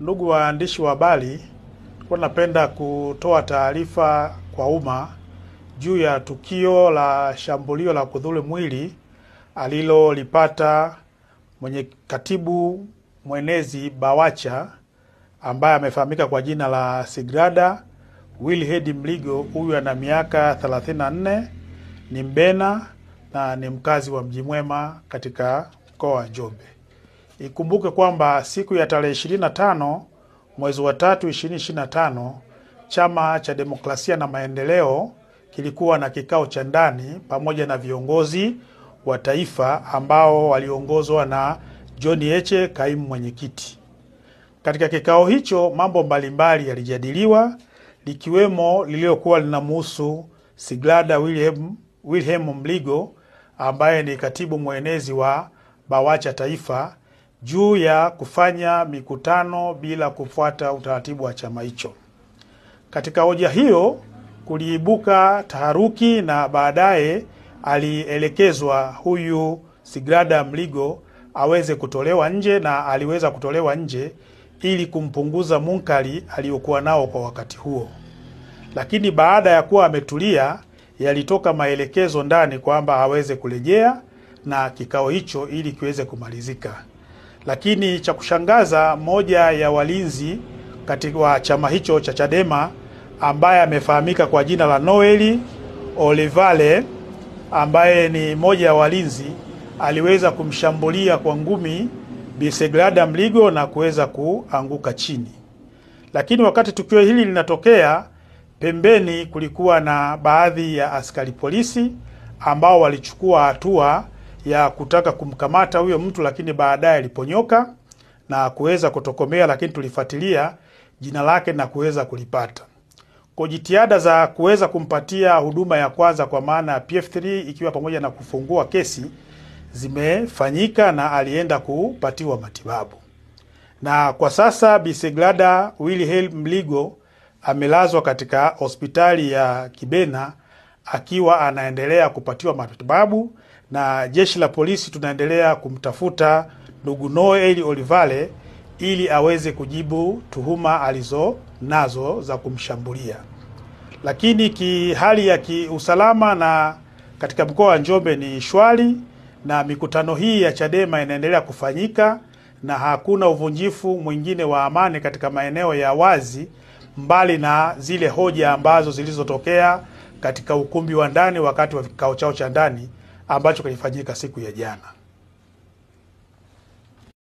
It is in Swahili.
Ndugu waandishi wa habari, napenda kutoa taarifa kwa umma juu ya tukio la shambulio la kudhuru mwili alilolipata katibu mwenezi BAWACHA ambaye amefahamika kwa jina la Sigrada Wilherd Mligo. Huyu ana miaka 34, ni Mbena na ni mkazi wa Mji Mwema katika mkoa wa Njombe. Ikumbuke kwamba siku ya tarehe 25 mwezi wa 3 2025, Chama cha Demokrasia na Maendeleo kilikuwa na kikao cha ndani pamoja na viongozi wa taifa ambao waliongozwa na John Heche, kaimu mwenyekiti. Katika kikao hicho mambo mbalimbali yalijadiliwa, likiwemo lililokuwa linamhusu Sigrada Wilherd Mligo ambaye ni katibu mwenezi wa BAWACHA taifa, juu ya kufanya mikutano bila kufuata utaratibu wa chama hicho. Katika hoja hiyo kuliibuka taharuki na baadaye alielekezwa huyu Sigrada Mligo aweze kutolewa nje, na aliweza kutolewa nje ili kumpunguza munkari aliyokuwa nao kwa wakati huo. Lakini baada ya kuwa ametulia, yalitoka maelekezo ndani kwamba aweze kurejea na kikao hicho ili kiweze kumalizika. Lakini cha kushangaza, moja ya walinzi katika chama hicho cha Chadema ambaye amefahamika kwa jina la Noel Olivale, ambaye ni moja ya walinzi, aliweza kumshambulia kwa ngumi Bi Sigrada Mligo na kuweza kuanguka chini. Lakini wakati tukio hili linatokea, pembeni kulikuwa na baadhi ya askari polisi ambao walichukua hatua ya kutaka kumkamata huyo mtu, lakini baadaye aliponyoka na kuweza kutokomea, lakini tulifuatilia jina lake na kuweza kulipata. Kwa jitihada za kuweza kumpatia huduma ya kwanza kwa maana ya PF3 ikiwa pamoja na kufungua kesi zimefanyika na alienda kupatiwa matibabu. Na kwa sasa Bi Sigrada Wilherd Mligo amelazwa katika hospitali ya Kibena akiwa anaendelea kupatiwa matibabu, na jeshi la polisi tunaendelea kumtafuta ndugu Noel Olivale ili aweze kujibu tuhuma alizonazo za kumshambulia. Lakini hali ya kiusalama na katika mkoa wa Njombe ni shwari, na mikutano hii ya Chadema inaendelea kufanyika na hakuna uvunjifu mwingine wa amani katika maeneo ya wazi, mbali na zile hoja ambazo zilizotokea katika ukumbi wa ndani wakati wa kikao chao cha ndani ambacho kilifanyika siku ya jana.